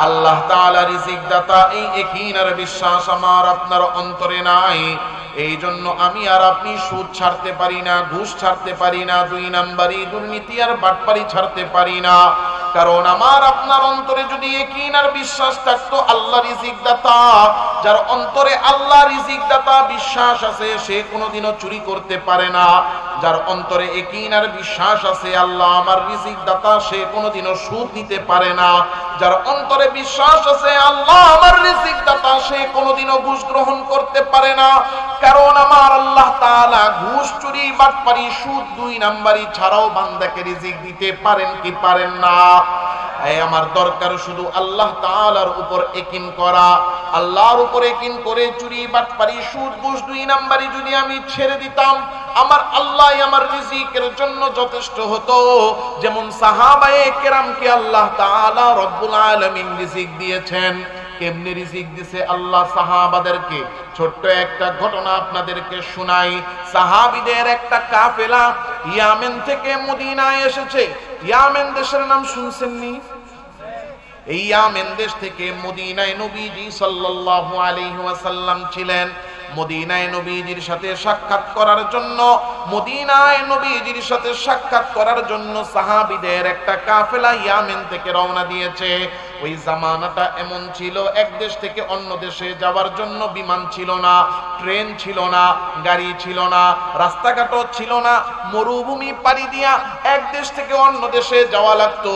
আল্লাহ তাআলা রিজিক দাতা, এই ইয়াকিন আর বিশ্বাস আমার আপনার অন্তরে নাই। এই জন্য আমি আর আপনি সুদ ছাড়তে পারি না, ঘুষ ছাড়তে পারি না, দুই নাম্বারি দুর্নীতি আর বাটপারি ছাড়তে পারি না। কারণ আমার আপনার অন্তরে যদি ইয়াকিন আর বিশ্বাস থাকতো আল্লাহ রিজিক দাতা, যার অন্তরে আল্লাহ রিজিক দাতা বিশ্বাস আছে সে কোনোদিনও চুরি করতে পারে না। যার অন্তরে ইয়াকিন আর বিশ্বাস আছে আল্লাহ আমার রিজিক দাতা, সে কোনোদিনও সুদ নিতে পারে না। যার অন্তরে বিশ্বাস আছে আল্লাহ আমার রিজিক দাতা, সে কোনোদিনও ঘুষ গ্রহণ করতে পারে না। কারণ আমার আল্লাহ তাআলা ঘুষ, চুরি, বাটপারি, সুদ, দুই নাম্বারি ছাড়াও বান্দাকে রিজিক দিতে পারেন কি পারেন না? এই আমার দরকার শুধু আল্লাহ তাআলার উপর ইয়াকিন করা। আল্লাহর উপর ইয়াকিন করে চুরি, বাটপারি, সুদ, ঘুষ, দুই নাম্বারি যদি আমি ছেড়ে দিতাম, আমার আল্লাহ আমার রিজিকের জন্য যথেষ্ট হতো। যেমন সাহাবায়ে কেরামকে আল্লাহ তাআলা রব্বুল আলামিন রিজিক দিয়েছেন। কেমনে রিজিক দিছে আল্লাহ সাহাবাদেরকে? ছোট্ট একটা ঘটনা আপনাদেরকে শোনাই। সাহাবীদের একটা কাফেলা ইয়ামেন থেকে মদিনায় এসেছে। ইয়ামেন দেশের নাম শুনছেন নি? এই ইয়ামেন দেশ থেকে মদিনায় নবীজি সাল্লাল্লাহু আলাইহি ওয়াসাল্লাম ছিলেন। মদিনায় নবীজির সাথে সাক্ষাৎ করার জন্য, মদিনায় নবীজির সাথে সাক্ষাৎ করার জন্য সাহাবীদের একটা কাফেলা ইয়ামেন থেকে রওনা দিয়েছে। ওই জামানাটা এমন ছিল, এক দেশ থেকে অন্য দেশে যাওয়ার জন্য বিমান ছিল না, ট্রেন ছিল না, গাড়ি ছিল না, রাস্তাঘাটও ছিল না। মরুভূমি পাড়ি দিয়া এক দেশ থেকে অন্য দেশে যাওয়া লাগতো।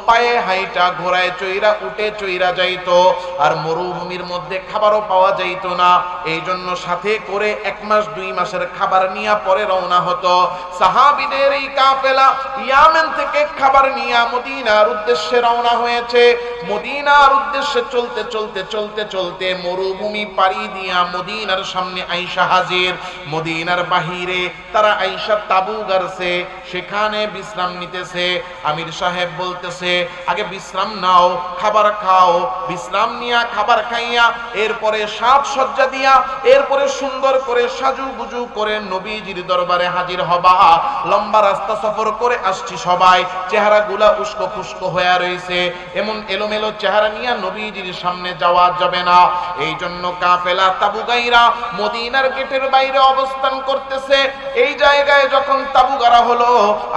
পায়ে হাইটা, ঘোড়ায় চইরা, উটে চইরা যাইতো। আর মরুভূমির মধ্যে খাবারও পাওয়া যাইত না। এই জন্য সাথে করে 1 মাস 2 মাসের খাবার নিয়ে পরে রওনা হতো। সাহাবীদের এই কাফেলা ইয়ামেন থেকে খাবার নিয়ে মদিনার উদ্দেশ্যে রওনা হয়েছে। মদিনার উদ্দেশ্যে চলতে চলতে চলতে চলতে মরুভূমি পাড়ি দিয়া মদিনার সামনে আইসা হাজির। মদিনার বাহিরে তারা আইসা তাবু গাড়ছে, সেখানে বিশ্রাম নিতেছে। আমির সাহেব বলতেছে, আগে বিশ্রাম নাও, খাবার খাও। বিশ্রাম নিয়া, খাবার খাইয়া, এরপরে সাজসজ্জা দিয়া, এরপরে সুন্দর করে সাজুগুজু করে নবীজির দরবারে হাজির হবা। লম্বা রাস্তা সফর করে আসছি সবাই, চেহারাগুলা উস্কো ফুস্কো হয়ে রয়েছে। এমন এলোমেলো চেহারা নিয়ে নবীজির সামনে যাওয়া যাবে না। এই জন্য কাফেলা তাবু গাইরা মদিনার গেটের বাইরে অবস্থান করতেছে। এই জায়গায় যখন তাবু গাড়া হলো,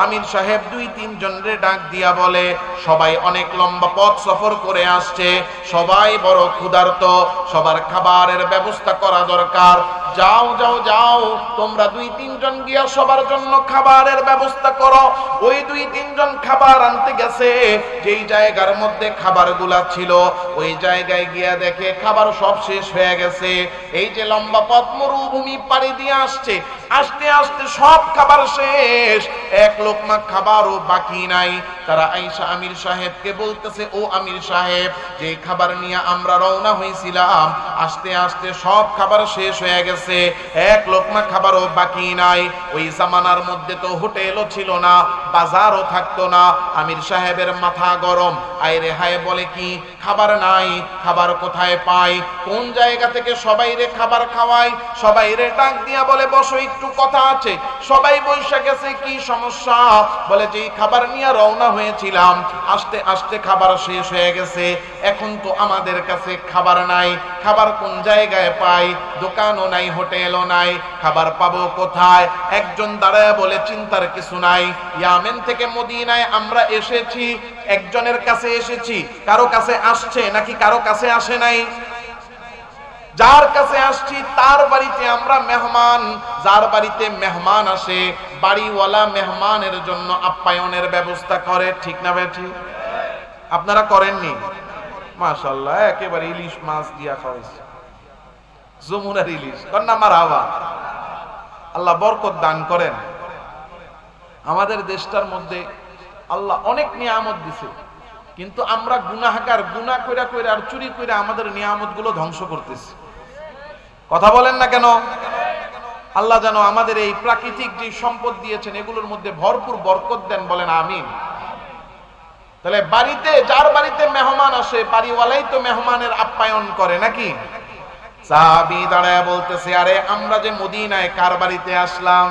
আমির সাহেব 2-3 জনরে ডাক দিয়া বলে, সবাই অনেক লম্বা পথ সফর করে আসছে, সবাই বড় ক্ষুধার্ত, সবার খাবারের ব্যবস্থা করা দরকার। যাও যাও যাও, তোমরা 2-3 জন গিয়া সবার জন্য খাবারের ব্যবস্থা করো। ওই 2-3 জন খাবার আনতে গেছে। যেই জায়গার মধ্যে খাবারগুলা ছিল, ওই জায়গায় গিয়া দেখে খাবার সব শেষ হয়ে গেছে। এই যে লম্বা পথ মরুভূমি পাড়ি দিয়ে আসছে, আস্তে আস্তে সব খাবার শেষ, এক লোকমা খাবারও বাকি নাই। তারা আয়েশা আমির সাহেবকে বলতেছে, ও আমির সাহেব, যে খাবার নিয়ে আমরা রওনা হয়েছিলাম, আস্তে আস্তে সব খাবার শেষ হয়ে গেছে, এক লোকমা খাবারও বাকি নাই। ওই জামানার মধ্যে তো হোটেলও ছিল না, বাজারও থাকতো না। আমির সাহেবের মাথা গরম। আইরে হায়, বলে কি খাবার নাই, খাবার কোথায় পাই, কোন জায়গা থেকে সবাইরে খাবার খাওয়াই? সবাইরে ডাক দিয়া বলে, বসো, একটু কথা আছে। সবাই বইসা গেছে। কি সমস্যা? বলে, যে খাবার নিয়ে রওনা হয়েছিলাম, আস্তে আস্তে খাবার শেষ হয়ে গেছে, এখন তো আমাদের কাছে খাবার নাই। খাবার কোন জায়গায় পাই? দোকানও নাই, হোটেলও নাই, খাবার পাবো কোথায়? একজন দাঁড়ায় বলে, চিন্তার কিছু নাই, ইয়ামেন থেকে মদিনায় আমরা এসেছি, একজনের কাছে এসেছি। কারো কাছে আসছে নাকি কারো কাছে আসে নাই? যার কাছে আসছি তার বাড়িতে আমরা মেহমান। যার বাড়িতে মেহমান আসে, বাড়িওয়ালা মেহমানের জন্য আপ্যায়নের ব্যবস্থা করে, ঠিক না বেঠি? আপনারা করেননি? মাশাআল্লাহ, একেবারে ইলিশ মাছ দিয়া খাওয়াইছে, যমুনার ইলিশ। কন্যা মারহাবা, আল্লাহ বরকত দান করেন। আমাদের দেশটার মধ্যে আল্লাহ অনেক নিয়ামত দিছে, কিন্তু আমরা গুনাহগার, গুনাহ কইরা কইরা আর চুরি কইরা আমাদের নিয়ামত গুলো ধ্বংস করতেছি। কথা বলেন না কেন? আল্লাহ যেন আমাদের এই প্রাকৃতিক যে সম্পদ দিয়েছেন এগুলোর মধ্যে ভরপুর বরকত দেন, বলেন আমিন। তাহলে বাড়িতে, যার বাড়িতে মেহমান আসে, বাড়িওয়ালাই তো মেহমানের আপ্যায়ন করে নাকি? সাহাবী দাঁড়ায় বলতেছে, আরে আমরা যে মদিনায় কার বাড়িতে আসলাম?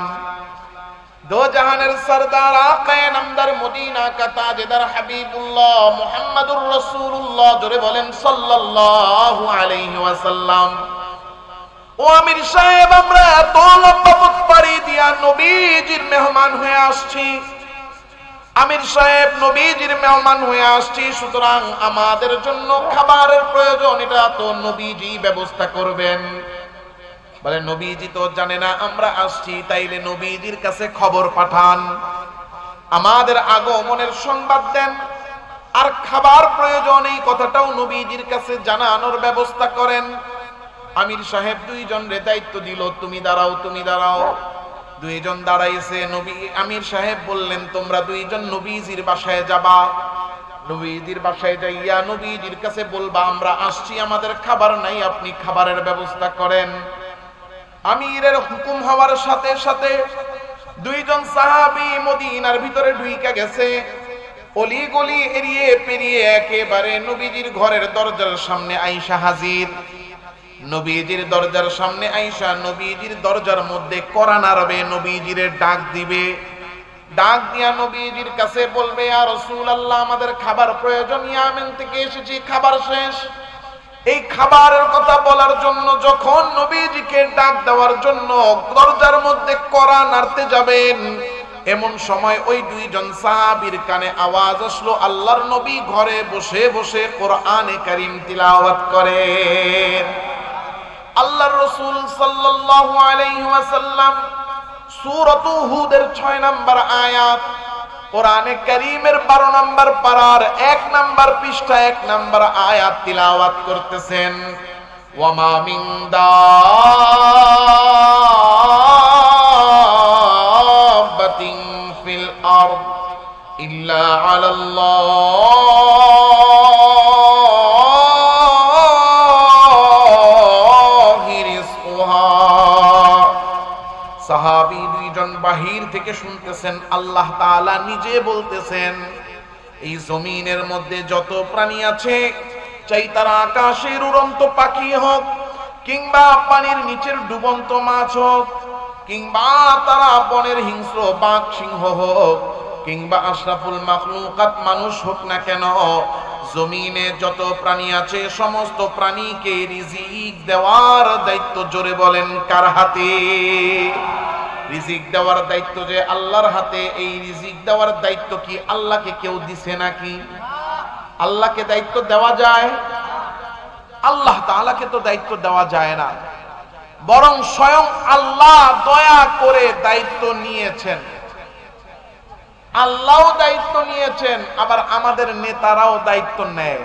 दो जहानेर सरदार आकाए नामदार मदीना का ताजदार हबीबुल्लाह मुहम्मदुर रसूलुल्लाह जोरे बोलें सल्लल्लाहु अलैहि वसल्लम। ও আমির সাহেব, আমরা এত লম্বা পথ পাড়ি দিয়া নবীজির মেহমান হয়ে আসছি। আমির সাহেব, নবীজির মেহমান হয়ে আসছি, সুতরাং আমাদের জন্য খাবারের প্রয়োজন, এটা তো নবীজি ব্যবস্থা করবেন। বলে নবীজি তো জানে না আমরা আসছি, তাইলে নবীজির কাছে খবর পাঠান, আমাদের আগমনের সংবাদ দেন, আর খাবার প্রয়োজন এই কথাটাও নবীজির কাছে জানানোর ব্যবস্থা করেন। আমির সাহেব দুইজন রে দায়িত্ব দিল, তুমি দাঁড়াও, তুমি দাঁড়াও। দুইজন দাঁড়াইছে। নবী আমির সাহেব বললেন, তোমরা দুইজন নবীজির বাসায় যাবা, নবীজির বাসায় যাইয়া নবীজির কাছে বলবা আমরা আসছি, আমাদের খাবার নাই, আপনি খাবারের ব্যবস্থা করেন। আমিরের হুকুম হওয়ার সাথে সাথে দুইজন সাহাবী মদিনার ভিতরে ঢুইকা গেছে। অলি গলি এড়িয়ে পেরিয়ে একেবারে নবীজির ঘরের দরজার সামনে আয়েশা হাজির। নবীজির দরজার সামনে আয়েশা নবীজির দরজার মধ্যে কোরআন আরবে নবীজির ডাক দিবে। ডাক দিয়া নবীজির কাছে বলবে, ইয়া রাসূলুল্লাহ, আমাদের খাবার প্রয়োজন, ইয়ামেন থেকে এসেছি, খাবার শেষ। এই খাবারের কথা বলার জন্য যখন নবীজিকে ডাক দেওয়ার জন্য দরজার মধ্যে কোরআন আনতে যাবেন, এমন সময় ওই দুইজন সাহাবীর কানে আওয়াজ আসলো, আল্লাহর নবী ঘরে বসে বসে কোরআনে কারীম তিলাওয়াত করেন। আল্লাহর রাসূল সাল্লাল্লাহু আলাইহি ওয়াসাল্লাম সূরাত হুদের 6 নম্বর আয়াত, কোরআনে কারীমের 12 নম্বর পারার 1 নম্বর পৃষ্ঠা 1 নম্বর আয়াত তিলাওয়াত করতেছেন। ওয়ামা মিন দাব্বাতিন ফিল আরদ ইল্লা আলাল্লাহি রিজকুহা। সাহাবী দুইজন বাহির থেকে শুনতেছেন, আল্লাহ তাআলা নিজে বলতেছেন, এই জমিনের মধ্যে যত প্রাণী আছে, চাই তারা আকাশের উড়ন্ত পাখি হোক, কিংবা পানির নিচের ডুবন্ত মাছ হোক, কিংবা তারা বনের হিংস্র বাঘ সিংহ হোক, কিংবা আশরাফুল মাখলুকাত মানুষ হোক না কেন, জমিনে যত প্রাণী আছে সমস্ত প্রাণীকে রিজিক দেওয়ার দায়িত্ব, জোরে বলেন, কার হাতে? রিজিক দেওয়ার দায়িত্ব যে আল্লাহর হাতে। এই রিজিক দেওয়ার দায়িত্ব কি আল্লাহকে কেউ দিছে নাকি? আল্লাহকে দায়িত্ব দেওয়া যায়? আল্লাহ তাআলাকে তো দায়িত্ব দেওয়া যায় না, বরং স্বয়ং আল্লাহ দয়া করে দায়িত্ব নিয়েছেন। আল্লাহও দায়িত্ব নিয়েছেন, আবার আমাদের নেতারাও দায়িত্ব নেয়।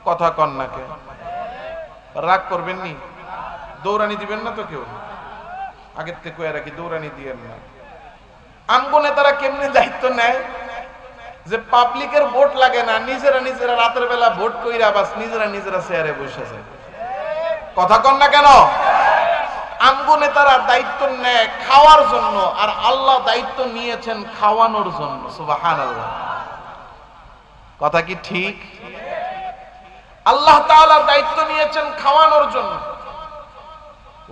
কথা কন না কে? রাগ করবেন নি? দৌড়ানি দিবেন না তো কেউ? আগের থেকে কয়ে রাখি, দৌড়ানি দিয়েন না। আমগো নেতারা কেমনে দায়িত্ব নেয় যে পাবলিকের ভোট লাগে না, নিজেরা নিজেরা রাতের বেলা ভোট কইরা বাস নিজেরা নিজেরা চেয়ারে বসে যায়। কথা কন না কেন? আমগো নেতারা দায়িত্ব নেয় খাওয়ার জন্য, আর আল্লাহ দায়িত্ব নিয়েছেন খাওয়ানোর জন্য। সুবহানাল্লাহ। কথা কি ঠিক? আল্লাহ তাআলা দায়িত্ব নিয়েছেন খাওয়ানোর জন্য।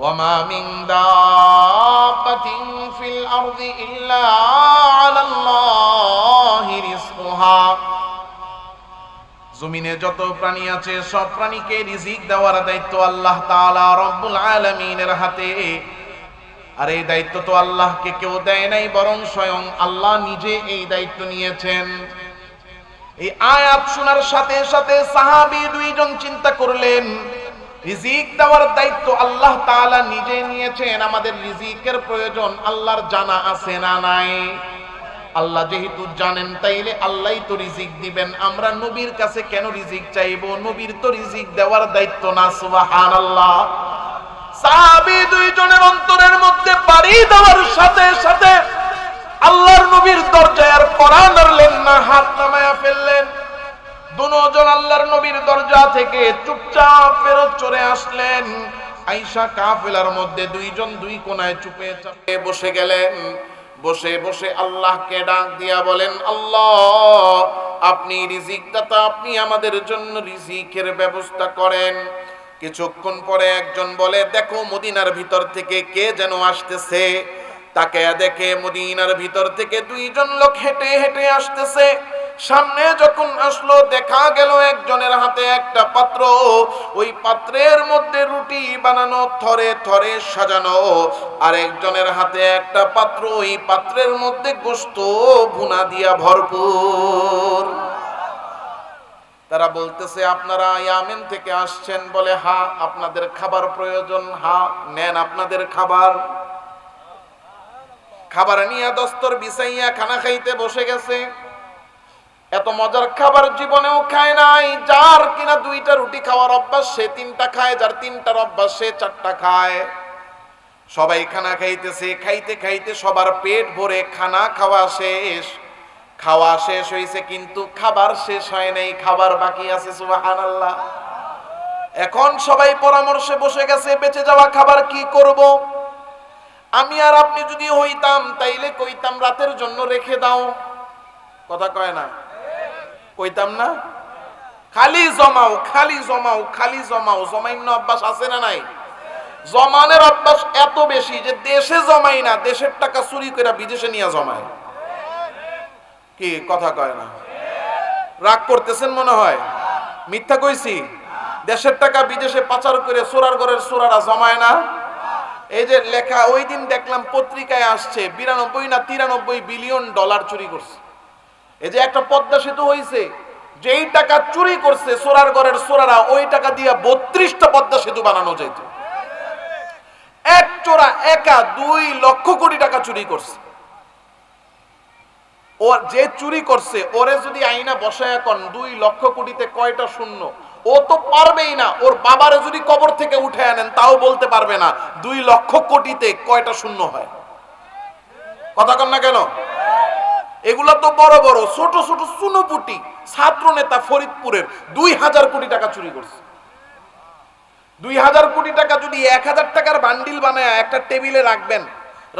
ওয়ামা মিন দাব্বাতিন ফিল আরদি ইল্লা আলাল্লাহি রিজকুহা। জমিনে যত প্রাণী আছে সব প্রাণীকে রিজিক দেওয়ার দায়িত্ব আল্লাহ তাআলা রব্বুল আলামিনের হাতে। আর এই দায়িত্ব তো আল্লাহকে কেউ দেয় নাই, বরং স্বয়ং আল্লাহ নিজে এই দায়িত্ব নিয়েছেন। এই আয়াত শোনার সাথে সাথে সাহাবী দুইজন চিন্তা করলেন, রিজিক দেওয়ার দায়িত্ব আল্লাহ তাআলা নিজে নিয়েছেন, আমাদের রিজিকের প্রয়োজন আল্লাহর জানা আছে না নাই? আল্লাহ যেহেতু জানেন, তাইলে আল্লাহই তো রিজিক দিবেন, আমরা নবীর কাছে কেন রিজিক চাইবো? নবীর তো রিজিক দেওয়ার দায়িত্ব না। সুবহানাল্লাহ। সাহাবী দুইজনের অন্তরের মধ্যে পাড়ি দেওয়ার সাথে সাথে আল্লাহর নবীর দরজায় আর পড়া ধরলেন না, হাত নামায়া ফেললেন। দুজন আল্লাহর নবীর দরজা থেকে চুপচাপ ফেরত চলে আসলেন। আয়েশা কাফেলার মধ্যে দুইজন দুই কোণায় চুপে চাপে বসে গেলেন। বসে বসে আল্লাহকে ডাক দিয়া বলেন, আল্লাহ, আপনি রিজিক দাতা, আপনি আমাদের জন্য রিজিকের ব্যবস্থা করেন। কিছুক্ষণ পরে একজন বলে, দেখো মদিনার ভিতর থেকে কে যেন আসতেছে। তাকে দেখে মদিনার ভিতর থেকে দুইজন লোক হেঁটে হেঁটে আসতেছে। সামনে যখন আসলো দেখা গেল একজনের হাতে একটা পাত্র, ওই পাত্রের মধ্যে রুটি বানানো থরে থরে সাজানো, আর একজনের হাতে একটা পাত্র, ওই পাত্রের মধ্যে গোশত ভুনা দিয়া ভরপুর। তারা বলতেছে আপনারা ইয়ামেন থেকে আসছেন? বলে হ্যাঁ। আপনাদের খাবার প্রয়োজন? হ্যাঁ। নেন আপনাদের খাবার। খাবার নিয়ে দস্তর বিছাইয়া খানা খাইতে বসে গেছে। এত মজার খাবার জীবনেও খায় নাই। যার কিনা 2টা রুটি খাওয়ার অভ্যাস সে 3টা খায়, যার 3টার অভ্যাস সে 4টা খায়। সবাই খানা খাইতেছে, খাইতে খাইতে সবার পেট ভরে খানা খাওয়া শেষ। খাওয়া শেষ হয়েছে কিন্তু খাবার শেষ হয় নাই, খাবার বাকি আছে। সুবহানাল্লাহ। এখন সবাই পরামর্শে বসে গেছে বেঁচে যাওয়া খাবার কি করব। আমি আর আপনি যদি হইতাম তাইলে কইতাম রাতের জন্য রেখে দাও। কথা কয় না? কইতাম না? খালি জমাও, খালি জমাও, খালি জমাও। জমাইন্য অভ্যাস আছে না নাই? জমানের অভ্যাস এত বেশি যে দেশে জমাই না, দেশের টাকা চুরি করে বিদেশে নিয়ে জমায়। কি কথা কয় না? রাগ করতেছেন মনে হয়? মিথ্যা কইছি? দেশের টাকা বিদেশে পাচার করে চোরার ঘরের চোরারা জমায় না? এই যে লেখা, ওই দিন দেখলাম পত্রিকায় আসছে 92 না 93 বিলিয়ন ডলার চুরি করছে। এই যে একটা পদ্মা সেতু হয়েছে, যেই টাকা চুরি করছে চোরার ঘরের চোরারা, ওই টাকা দিয়ে 32টা পদ্মা সেতু বানানো যেত। এক চোরা একা 2 লক্ষ কোটি টাকা চুরি করছে। ও যে চুরি করছে ওরে যদি আইনা বসায় এখন 2 লক্ষ কোটিতে কয়টা শূন্য, ও তো পারবেই না। ওর বাবারে যদি কবর থেকে উঠে আনেন তাও বলতে পারবে না 2 লক্ষ কোটিতে কয়টা শূন্য হয়। কথা কন না কেন? এগুলা তো বড় বড়, ছোট ছোট চুনোপুটি ছাত্র নেতা ফরিদপুরের 2000 কোটি টাকা চুরি করছে। 2000 কোটি টাকা যদি 1000 টাকার বান্ডিল বানায় একটা টেবিলে রাখবেন,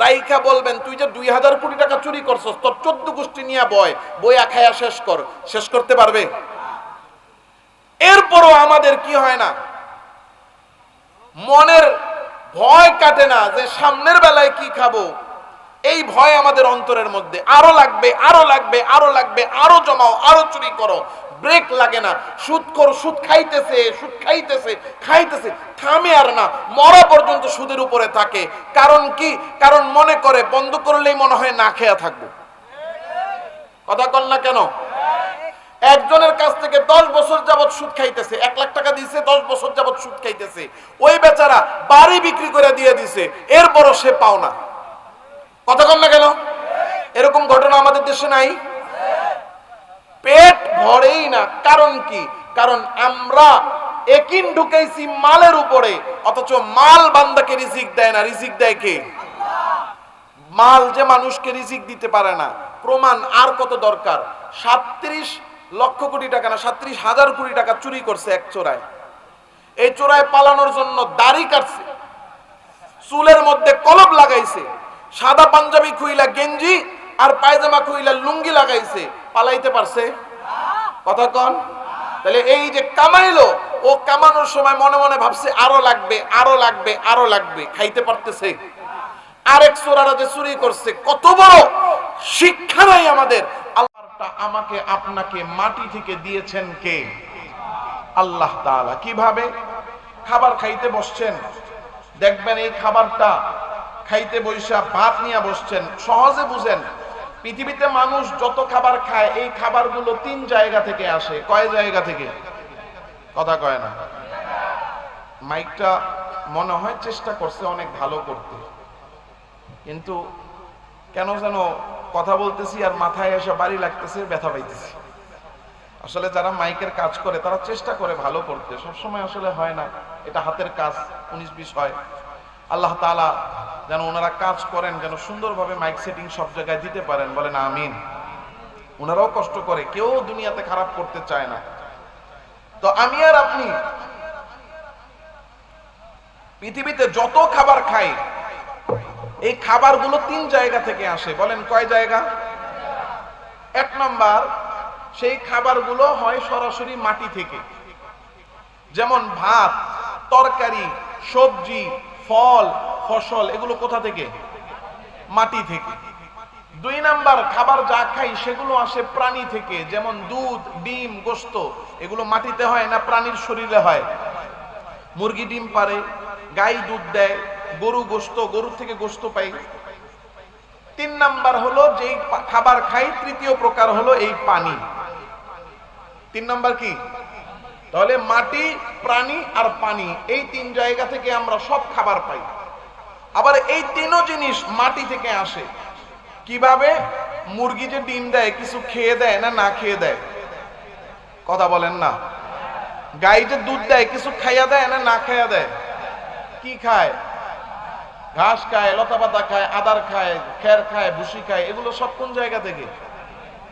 রাইখা বলবেন তুই যে 2000 কোটি টাকা চুরি করছস, তোর 14 গোষ্ঠী নিয়ে বইয়া খায়া শেষ কর, শেষ করতে পারবে? এরপরও আমাদের কি হয় না, মনের ভয় কাটে না যে সামনের বেলায় কি খাবো। এই ভয় আমাদের অন্তরের মধ্যে। আরো লাগবে, আরো লাগবে, আরো লাগবে, আরো জমাও, আরো চুরি করো। ব্রেক লাগে না। সুদখোর সুদ খাইতেছে, সুদ খাইতেছে, খাইতেছে, থামে আর না, মরা পর্যন্ত সুদের উপরে থাকে। কারণ কি? কারণ মনে করে বন্ধ করলেই মনে হয় না খেয়া থাকবো। কথা কন না কেন? একজনের কাছ থেকে 10 বছর যাবত সুদ খাইতেছে, 1 লাখ টাকা দিয়েছে, 10 বছর যাবত সুদ খাইতেছে। ওই বেচারা বাড়ি বিক্রি করে দিয়ে দিছে, এরপরও সে পাও না। কথা কন না কেন? এরকম ঘটনা আমাদের দেশে নাই? পেট ভরেই না। কারণ কি? কারণ আমরা একিন ঢুকাইছি মালের উপরে, অথচ মাল বান্দাকে রিজিক দেয় না। রিজিক দেয় কে? মাল যে মানুষকে রিজিক দিতে পারে না, প্রমাণ আর কত দরকার। 37 লক্ষ কোটি টাকা না, 37,000 কোটি টাকা চুরি করছে এক চোরায়। এই চোরায় পালানোর জন্য দাড়ি কাটছে, চুলের মধ্যে কলপ লাগাইছে, সাদা পাঞ্জাবি খুইলা গেঞ্জি আর পায়জামা খুইলা লুঙ্গি লাগাইছে। পালাইতে পারছে? কথা কন। তাহলে এই যে কামাইলো, ও কামানোর সময় মনে মনে ভাবছে আরো লাগবে, আরো লাগবে, আরো লাগবে। খাইতে পারতেছে? আরেক চোরারা যে চুরি করছে, কত বড় শিক্ষা নাই আমাদের। আল্লাহটা আমাকে আপনাকে মাটি থেকে দিয়েছেন কে? আল্লাহ তাআলা। কিভাবে? খাবার খাইতে বসছেন, দেখবেন এই খাবারটা খাইতে বইসা ভাত নিয়ে বসছেন। সহজে বুঝেন, পৃথিবীতে মানুষ যত খাবার খায় এই খাবারগুলো 3 জায়গা থেকে আসে। কয় জায়গা থেকে? কথা কয় না। মাইকটা মনে হয় চেষ্টা করছে অনেক ভালো করতে, কিন্তু কেন যেন কথা বলতেছি আর মাথায় এসে বাড়ি লাগতেছে, ব্যথা পাইতেছি। আসলে যারা মাইকের কাজ করে তারা চেষ্টা করে ভালো করতে, সবসময় আসলে হয় না। এটা হাতের কাজ, 19-20 হয়। আল্লাহ তাআলা যেন ওনারা কাজ করেন, যেন সুন্দরভাবে মাইক সেটিং সব জায়গায় দিতে পারেন। বলেন আমিন। ওনারাও কষ্ট করে, কেউ দুনিয়াতে খারাপ করতে চায় না। তো আমি আর আপনি পৃথিবীতে যত খাবার খাই, এই খাবারগুলো 3 জায়গা থেকে আসে। বলেন কয় জায়গা? 1 নাম্বার, সেই খাবারগুলো হয় সরাসরি মাটি থেকে। যেমন ভাত, তরকারি, সবজি, ফল, ফসল, এগুলো কোথা থেকে? মাটি থেকে। 2 নাম্বার, খাবার যা খাই সেগুলো আসে প্রাণী থেকে, যেমন দুধ, ডিম, গোশত, এগুলো মাটিতে হয় না প্রাণীর শরীরে হয়? মুরগি ডিম পারে, গাই দুধ দেয়, গরু গোশত, গরুর থেকে গোশত পাই। 3 নাম্বার হলো যেই খাবার খাই, তৃতীয় প্রকার হলো এই পানি। 3 নাম্বার কি? তাহলে মাটি, প্রাণী আর পানি, এই 3 জায়গা থেকে আমরা সব খাবার পাই। আবার এই 3ও জিনিস মাটি থেকে আসে। কিভাবে? মুরগি যে ডিম দেয় কিছু খেয়ে দেয় না না খেয়ে দেয়? কথা বলেন না। গাই যে দুধ দেয় কিছু খাইয়া দেয় না না খাইয়া দেয়? কি খায়? ঘাস খায়, লতা পাতা খায়, আদার খায়, খের খায়, ভুসি খায়, এগুলো সব কোন জায়গা থেকে?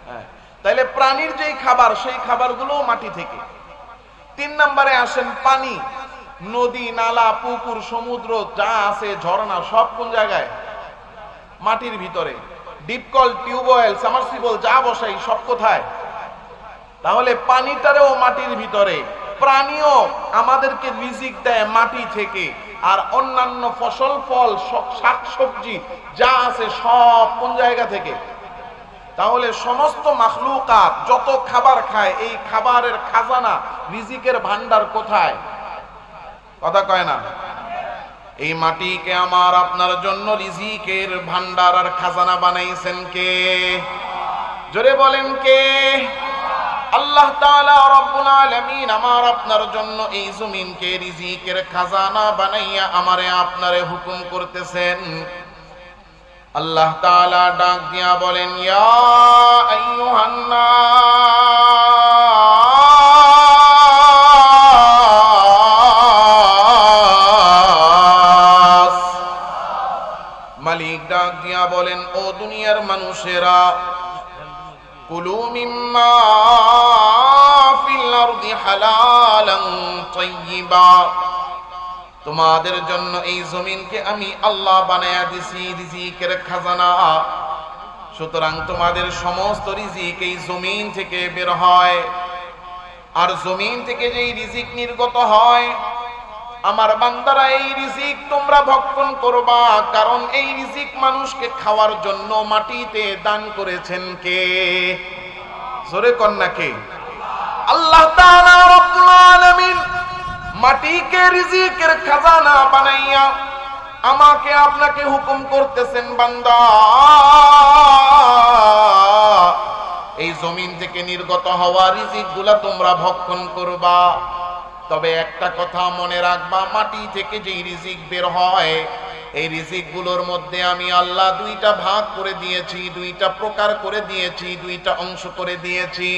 হ্যাঁ, তাইলে প্রাণীর যেই খাবার সেই খাবারগুলো মাটি থেকে। 3 নম্বরে আসেন পানি। নদী, নালা, পুকুর, সমুদ্র যা আছে, ঝর্ণা, সব কোন জায়গায়? মাটির ভিতরে। ডিপকল, টিউবওয়েল, সাবমার্সিবল যা বসাই সব কোথায়? তাহলে পানিটারেও মাটির ভিতরে। প্রাণীও আমাদেরকে রিজিক দেয় মাটি থেকে। আর অন্যান্য ফসল, ফল, শাক সবজি যা আছে সব কোন জায়গা থেকে? তাহলে সমস্ত মাখলুকাত যত খাবার খায়, এই খাবারের খাজানা, রিজিকের ভান্ডার কোথায়? কথা কয় না। এই মাটিকে আমার আপনার জন্য রিজিকের ভান্ডার আর খাজানা বানাইছেন কে? জোরে বলেন কে? আল্লাহ তাআলা রব্বুল আলামিন আমার আপনার জন্য এই জমিনকে রিজিকের খাজানা বানাইয়া আমারে আপনারে হুকুম করতেছেন। আল্লাহ তাআলা ডাক দিয়া বলেন, ইয়া আইয়ুহান নাস, মালিক ডাক দিয়া বলেন, ও দুনিয়ার মানুষেরা, কুলু মিম্মা ফিল আরদি হালালান তাইয়্যিবা, তোমাদের জন্য এই জমিনকে আমি আল্লাহ বানায়া দিছি রিজিকের খাজানা। সুতরাং তোমাদের সমস্ত রিজিক এই জমিন থেকে বের হয়। আর জমিন থেকে যেই রিজিক নির্গত হয়, আমার বান্দারা এই রিজিক তোমরা ভক্ষণ করবা। কারণ এই রিজিক মানুষকে খাওয়ার জন্য মাটিতে দান করেছেন কে? জোরে কন্যা কে? আল্লাহ তাআলা রব্বুল আলামিন মাটিকে রিজিকের খাজানা বানাইয়া আমাকে আপনাকে হুকুম করতেছেন, বান্দা এই জমিন থেকে নির্গত হওয়া রিজিক গুলা তোমরা ভক্ষণ করবা। তবে একটা কথা মনে রাখবা, মাটি থেকে যেই রিজিক বের হয়, এই রিজিক গুলোর মধ্যে আমি আল্লাহ 2টা ভাগ করে দিয়েছি, 2টা প্রকার করে দিয়েছি, 2টা অংশ করে দিয়েছি।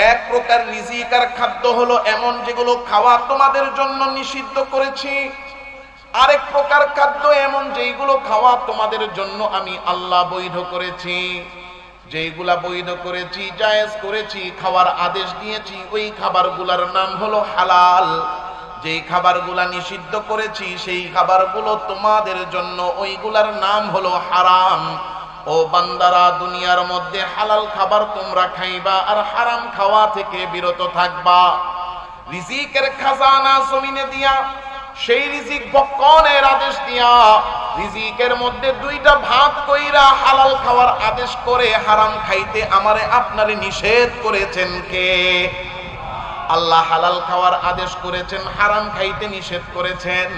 এক প্রকার রিজিক আর খাদ্য হলো এমন যেগুলো খাওয়া তোমাদের জন্য নিষিদ্ধ করেছি। আরেক প্রকার খাদ্য এমন যেগুলো খাওয়া তোমাদের জন্য আমি আল্লাহ বৈধ করেছি। যেগুলা বৈধ করেছি, জায়েজ করেছি, খাওয়ার আদেশ দিয়েছি, ওই খাবারগুলোর নাম হলো হালাল। যেই খাবারগুলা নিষিদ্ধ করেছি সেই খাবারগুলো তোমাদের জন্য, ওইগুলার নাম হলো হারাম। ও বান্দারা, দুনিয়ার মধ্যে হালাল খাবার তোমরা খাইবা আর হারাম খাওয়া থেকে বিরত থাকবা। রিজিকের খাজানা জমিনে দিয়া, সেই রিজিক ভক্ষণের আদেশ দিয়া, রিজিকের মধ্যে 2টা ভাগ কইরা হালাল খাওয়ার আদেশ করে হারাম খাইতে আমারে আপনারে নিষেধ করেছেন কে? আল্লাহ হালাল খাওয়ার আদেশ করেছেন, হারাম খাইতে নিষেধ করেছেন।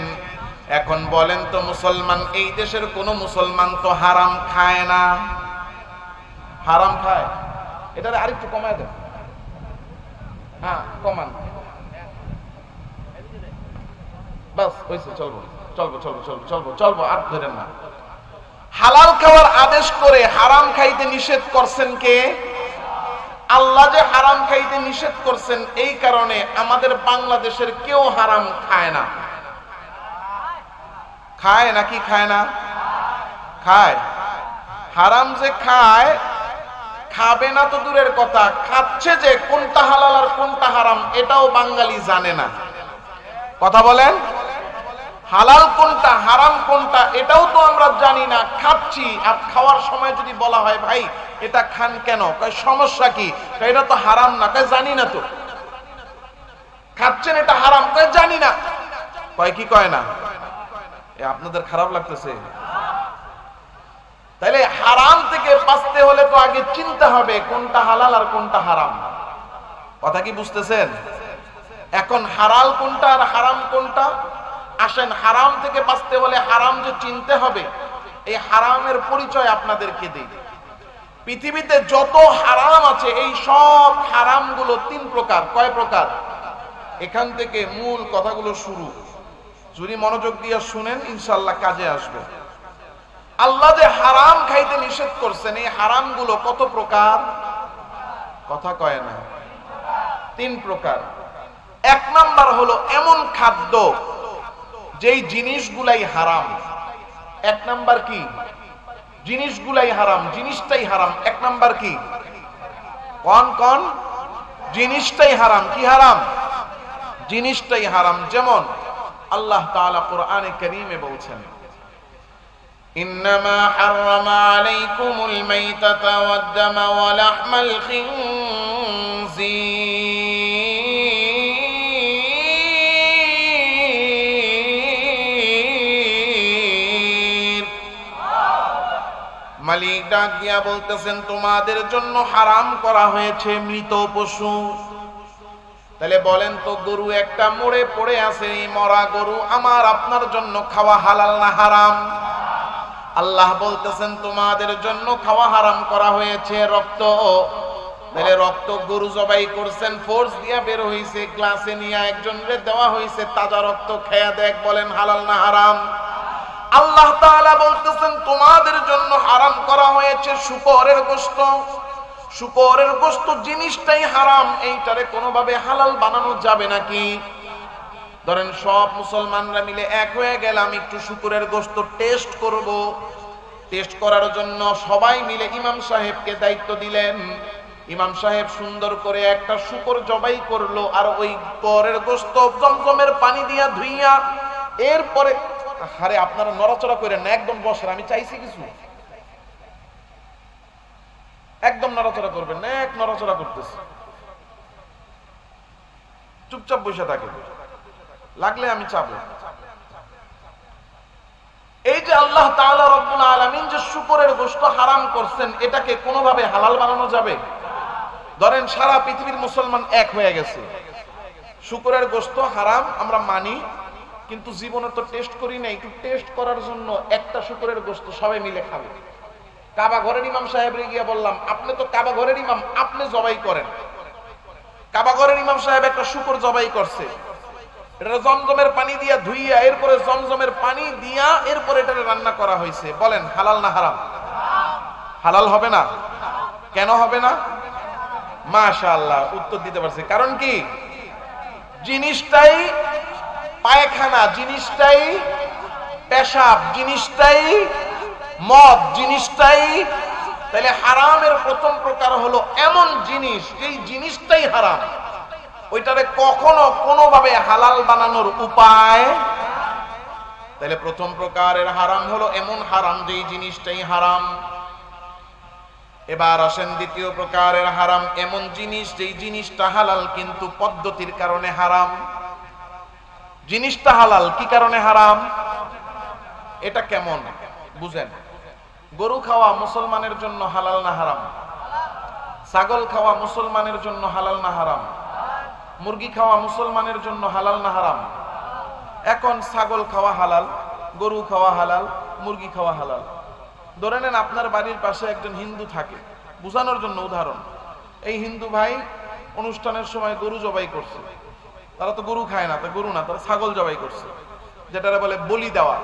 এখন বলেন তো মুসলমান, এই দেশের কোন মুসলমান তো হারাম খায় না? হারাম খায়? এটা আরেকটু কমায় দেন। হ্যাঁ কমান, বাস হইছে, চলবো চলবো চলবো চলবো চলবো চলবো, আর ধরেন না। হালাল খাওয়ার আদেশ করে হারাম খাইতে নিষেধ করছেন কে? আল্লাহ যে হারাম খাইতে নিষেধ করছেন, এই কারণে আমাদের বাংলাদেশের কেউ হারাম খায় না। খায় নাকি খায় না? খায়। হারাম যে খায়, খাবে না তো দূরের কথা, খাচ্ছে যে কোনটা হালাল আর কোনটা হারাম এটাও বাঙালি জানে না। কথা বলেন, হালাল কোনটা হারাম কোনটা এটাও তো আমরা জানি না, খাচ্ছি। আর খাওয়ার সময় যদি বলা হয়, ভাই এটা খান কেন? কয় সমস্যা কি? এটা তো হারাম না। কয় জানি না তো। খাচ্ছেন এটা হারাম? কয় জানি না। কয় কি কয় না? আপনাদের খারাপ লাগতেছে? তাহলে হারাম থেকে বাঁচতে হলে তো আগে চিনতে হবে কোনটা হালাল আর কোনটা হারাম। কথা কি বুঝতেছেন? এখন হালাল কোনটা আর হারাম কোনটা? আসেন, হারাম থেকে বাঁচতে হলে হারাম যে চিনতে হবে, এই হারামের পরিচয় আপনাদেরকে দিই। পৃথিবীতে যত হারাম আছে এই সব হারামগুলো তিন প্রকার। কয় প্রকার? এখান থেকে মূল কথাগুলো শুরু। যদি মনোযোগ দিয়ে শুনেন ইনশাআল্লাহ কাজে আসবে। আল্লাহ যে হারাম খাইতে নিষেধ করছেন, এই হারামগুলো কত প্রকার? কথা কয় না। তিন প্রকার। এক নাম্বার হলো এমন খাদ্য যেই জিনিসগুলাই হারাম। এক নাম্বার কি? জিনিসগুলাই হারাম, জিনিসটাই হারাম। এক নাম্বার কি? কোন জিনিসটাই হারাম। কি হারাম? জিনিসটাই হারাম। যেমন আল্লাহ তাআলা কোরআনে কারীমে বলছেন, ইন্নামা হাররামা আলাইকুমুল মাইতাতা ওয়াদ-দামা ওয়া লাহমাল খিনজির। মালিক ডাক দিয়া বলতেছেন, তোমাদের জন্য হারাম করা হয়েছে মৃত পশু। তাহলে বলেন তো, গরু একটা মরে পড়ে আছে, এই মরা গরু আমার আপনার জন্য খাওয়া হালাল না হারাম? আল্লাহ বলতেছেন তোমাদের জন্য খাওয়া হারাম করা হয়েছে রক্ত। তাহলে রক্ত গরু জবাই করছেন, ফোর্স দিয়া বের হইছে, গ্লাসে নিয়ে একজনরে দেওয়া হইছে, তাজা রক্ত খেয়া দেখ, বলেন হালাল না হারাম? আল্লাহ তাআলা বলতেছেন তোমাদের জন্য হারাম করা হয়েছে শূকরের গোশত। শূকরের গোশত জিনিসটাই হারাম, এইটারে কোনোভাবে হালাল বানানো যাবে নাকি? ধরেন সব মুসলমানরা মিলে এক হয়ে গেলাম, একটু শূকরের গোশত টেস্ট করব। টেস্ট করার জন্য সবাই মিলে ইমাম সাহেবকে দায়িত্ব দিলেন। ইমাম সাহেব সুন্দর করে একটা শূকর জবাই করলো, আর ওই পরের গোশত জমজমের পানি দিয়া ধুইয়া এরপরে, আরে আপনারা নড়াচড়া করেন না, একদম বসেন, আমি চাইছি কিছু, একদম নড়াচড়া করবেন না, এক নড়াচড়া করতেছে, চুপচাপ বসে থাকে, লাগলে আমি চাবো। এই যে আল্লাহ তাআলা রব্বুল আলামিন যে শূকরের গোশত হারাম করছেন, এটাকে কোনোভাবে হালাল বানানো যাবে? ধরেন সারা পৃথিবীর মুসলমান এক হয়ে গেছে, শূকরের গোশত হারাম আমরা মানি, কিন্তু জীবনে তো টেস্ট করি না, একটু টেস্ট করার জন্য একটা শূকরের গোশত সবাই মিলে খাবে। কাবা ঘরের ইমাম সাহেবরে গিয়া বললাম, আপনি তো কাবা ঘরের ইমাম, আপনি জবাই করেন। কাবা ঘরের ইমাম সাহেব একটা শূকর জবাই করছে, এটা জমজমের পানি দিয়া ধুইয়া এরপরে জমজমের পানি দিয়া এরপরে এটা রান্না করা হয়েছে, বলেন হালাল না হারাম? হালাল হবে না? কেন হবে না? মাশাআল্লাহ, উত্তর দিতে পারছে। কারণ কি? জিনিসটাই পায়খানা, জিনিসটাই পেশাব, জিনিসটাই মদ, জিনিসটাই। তাহলে হারামের প্রথম প্রকার হলো এমন জিনিস যেই জিনিসটাই হারাম, ওইটারে কখনো কোনোভাবে হালাল বানানোর উপায়। তাহলে প্রথম প্রকারের হারাম হলো এমন হারাম যেই জিনিসটাই হারাম। এবার আসেন দ্বিতীয় প্রকারের হারাম, এমন জিনিস যেই জিনিসটা হালাল কিন্তু পদ্ধতির কারণে হারাম। জিনিসটা হালাল, কি কারণে হারাম? এটা কেমন বুঝেন? গরু খাওয়া মুসলমানের জন্য হালাল না হারাম? ছাগল খাওয়া মুসলমানের জন্য হালাল না হারাম? মুরগি খাওয়া মুসলমানের জন্য হালাল না হারাম? এখন ছাগল খাওয়া হালাল, গরু খাওয়া হালাল, মুরগি খাওয়া হালাল। ধরে নেন আপনার বাড়ির পাশে একজন হিন্দু থাকে, বোঝানোর জন্য উদাহরণ, এই হিন্দু ভাই অনুষ্ঠানের সময় গরু জবাই করছে। তারা তো গরু খায় না, তো গরু না, তারা ছাগল জবাই করছে, যেটারা বলে বলি দেওয়া।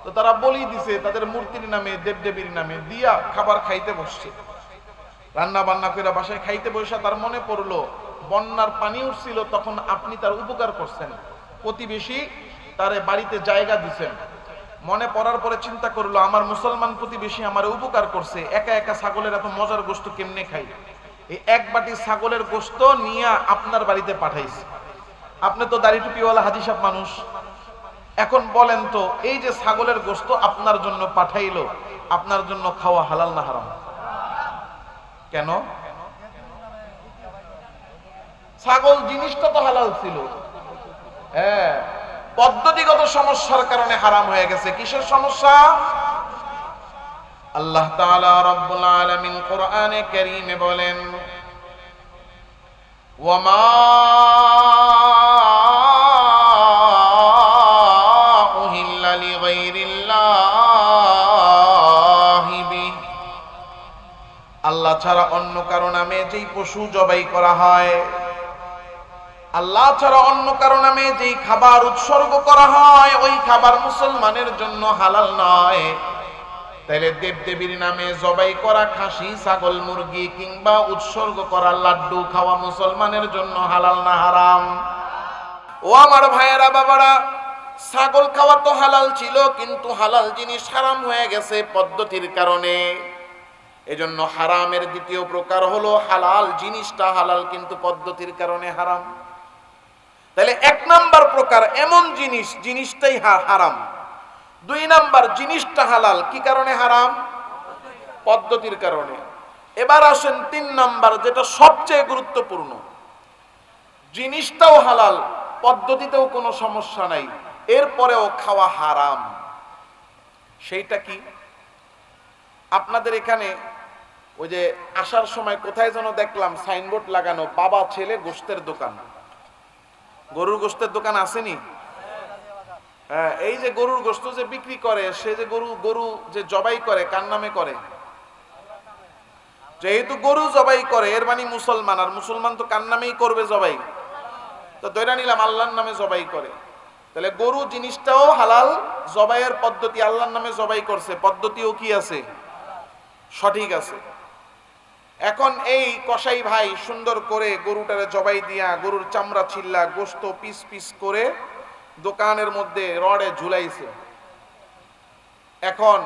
তো তারা বলি দিছে তাদের মূর্তির নামে, দেবদেবীর নামে, দিয়া খাবার খাইতে বসছে। রান্না বান্না করে বাসায় খাইতে বসে তার মনে পড়লো বন্যার পানি উঠছিল, তখন আপনি তার উপকার করছেন, প্রতিবেশী তারে বাড়িতে জায়গা দিচ্ছেন। মনে পড়ার পরে চিন্তা করলো আমার মুসলমান প্রতিবেশী আমার উপকার করছে, একা একা ছাগলের এত মজার গোশত কেমনে খাই? এই এক বাটি ছাগলের গোশত নিয়ে আপনার বাড়িতে পাঠাইছে। আপনি তো দাড়ি টুপিওয়ালা হাজি সাহেব মানুষ, এখন বলেন তো এই যে ছাগলের গোশত আপনার জন্য পাঠাইলো, আপনার জন্য খাওয়া হালাল না হারাম? কেন? ছাগল জিনিসটা তো হালাল ছিল, হ্যাঁ, পদ্ধতিগত সমস্যার কারণে হারাম হয়ে গেছে। কিসের সমস্যা? আল্লাহ তাআলা রব্বুল আলামিন কোরআনে কারীমে বলেন, ওয়ামা উহিল্লা লিগাইরিল্লাহি বিহি, আল্লাহ ছাড়া অন্য কারো নামে যেই পশু জবাই করা হয়, আল্লাহ ছাড়া অন্য কারো নামে যেই খাবার উৎসর্গ করা হয়, ওই খাবার মুসলমানের জন্য হালাল নয়। তাইলে দেবদেবীর নামে জবাই করা খাসি, ছাগল, মুরগি কিংবা উৎসর্গ করা লাড্ডু খাওয়া মুসলমানের জন্য হালাল না হারাম? ও আমার ভাইয়েরা, বাবারা, ছাগল খাওয়া তো হালাল ছিল, কিন্তু হালাল জিনিস হারাম হয়ে গেছে পদ্ধতির কারণে। এজন্য হারামের দ্বিতীয় প্রকার হলো হালাল জিনিসটা হালাল কিন্তু পদ্ধতির কারণে হারাম। তাহলে এক নাম্বার প্রকার এমন জিনিসটাই হারাম। দুই নাম্বার জিনিসটা হালাল, কি কারণে হারাম? পদ্ধতির কারণে। এবার আসেন তিন নাম্বার, যেটা সবচেয়ে গুরুত্বপূর্ণ। জিনিসটাও হালাল, পদ্ধতিতেও কোনো সমস্যা নাই, এরপরেও খাওয়া হারাম। সেইটা কি? আপনাদের এখানে ওই যে আসার সময় কোথায় যেন দেখলাম সাইনবোর্ড লাগানো, বাবা ছেলে গোশতের দোকান। গরুর গোশতের দোকান আসেনি? হ্যাঁ, এই যে গরুর গোশত যে বিক্রি করে, সে যে গরু যে জবাই করে, কার নামে করে? যেহেতু গরু জবাই করে, এর মানে মুসলমান, আর মুসলমান তো কার নামেই করবে জবাই? তো ধরে নিলাম আল্লাহর নামে জবাই করে। তাহলে গরু জিনিসটাও হালাল, জবাইয়ের পদ্ধতি আল্লাহর নামে জবাই করছে, পদ্ধতিও কি আছে? সঠিক আছে। এখন এই কসাই ভাই সুন্দর করে গরুটারে জবাই দিয়া, গরুর চামড়া ছিল্লা, গোশত পিস পিস করে দোকানের মধ্যে রডে ঝুলাইছে। এখন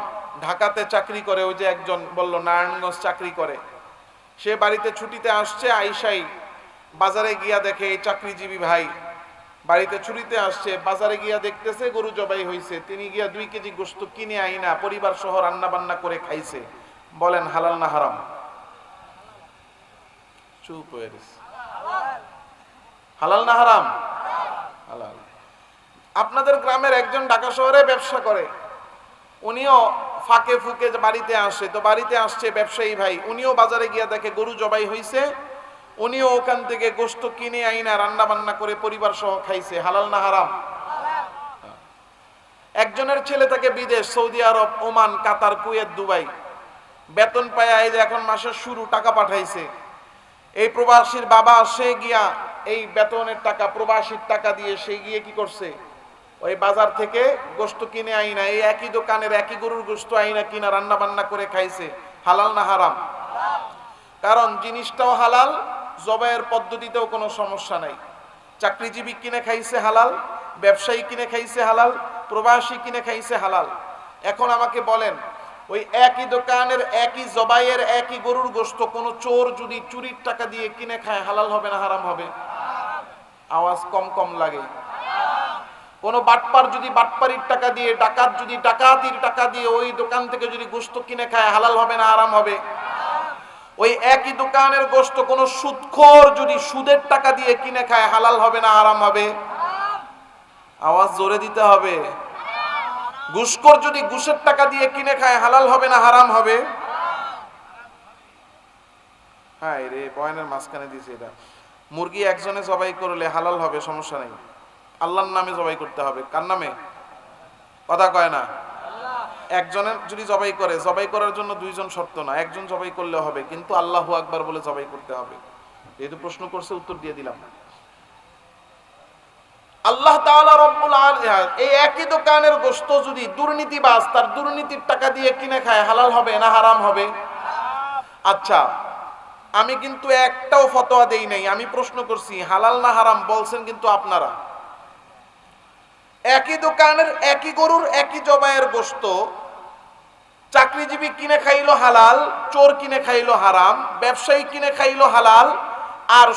ঢাকাতে চাকরি করে, ওই যে একজন বলল নারায়ণগঞ্জ চাকরি করে, সে বাড়িতে ছুটিতে আসছে, আইসাই বাজারে গিয়া দেখে এই চাকরিজীবী ভাই বাড়িতে ছুটিতে আসছে, বাজারে গিয়া দেখতেছে গরু জবাই হয়েছে। তিনি গিয়া 2 কেজি গোশত কিনে আইনা পরিবার সহ রান্না বান্না করে খাইছে। বলেন হালাল না হারাম? চুপ হয়ে গেছে। হালাল না হারাম? হালাল। আপনাদের গ্রামের একজন ঢাকা শহরে ব্যবসা করে, উনিও ফাঁকে ফুকে বাড়িতে আসে, তো বাড়িতে আসছে ব্যবসায়ী ভাই, উনিও বাজারে গিয়া দেখে গরু জবাই হয়েছে, উনিও ওখান থেকে গোশত কিনে আইনা রান্না বান্না করে পরিবার সহ খাইছে। হালাল না হারাম? একজনের ছেলে থাকে বিদেশ, সৌদি আরব, ওমান, কাতার, কুয়েত, দুবাই, বেতন পায়, এই যে এখন মাসের শুরু টাকা পাঠাইছে। এই প্রবাসীর বাবা সে গিয়া এই বেতনের টাকা, প্রবাসীর টাকা দিয়ে সে গিয়ে কি করছে, ওই বাজার থেকে গোশত কিনে আইনা, এই একই দোকানের একই গরুর গোশত আইনা কিনা রান্না বান্না করে খাইছে। হালাল না হারাম? কারণ জিনিসটাও হালাল, জবাইয়ের পদ্ধতিতেও কোনো সমস্যা নাই। চাকরিজীবী কিনে খাইছে হালাল, ব্যবসায়ী কিনে খাইছে হালাল, প্রবাসী কিনে খাইছে হালাল। এখন আমাকে বলেন, ওই একই দোকানের একই জবাইয়ের একই গরুর গোশত কোনো চোর যদি চুরির টাকা দিয়ে কিনে খায়, হালাল হবে না হারাম হবে? আওয়াজ কম কম লাগে। কোনো বাটপার যদি বাটপারির টাকা দিয়ে, ডাকাত যদি ডাকাতির টাকা দিয়ে ওই দোকান থেকে যদি গোশত কিনে খায়, হালাল হবে না হারাম হবে? ওই একই দোকানের গোশত কোনো সুদখোর যদি সুদের টাকা দিয়ে কিনে খায়, হালাল হবে না হারাম হবে? আওয়াজ জোরে দিতে হবে। ঘুষখোর যদি ঘুষের টাকা দিয়ে কিনে খায়, হালাল হবে না হারাম হবে? হ্যাঁ রে, বয়ানের মাঝখানে দিয়েছে এটা। মুরগি একজনে জবাই করলে হালাল হবে, সমস্যা নেই, আল্লাহর নামে জবাই করতে হবে। কার নামে? কথা কয় না। একজনের যদি জবাই করে, জবাই করার জন্য 2 জন শর্ত না, একজন জবাই করলে হবে, কিন্তু আল্লাহু আকবার বলে জবাই করতে হবে। যেহেতু প্রশ্ন করছে উত্তর দিয়ে দিলাম। আল্লাহ তাআলা রব্বুল আলামিন এই একই দোকানের গোশত যদি দুর্নীতিবাজ তার দুর্নীতির টাকা দিয়ে কিনে খায়, হালাল হবে না হারাম হবে? আচ্ছা, আমি কিন্তু একটাও ফতোয়া দেই নাই, আমি প্রশ্ন করছি হালাল না হারাম, বলছেন কিন্তু আপনারা। একই দোকানের একই গরুর একই জবাইয়ের গোশত চাকরিজীবী কিনে খাইলো হালাল, চোর কিনে খাইলো হারাম, ব্যবসায়ী কিনে খাইলো হালাল, আর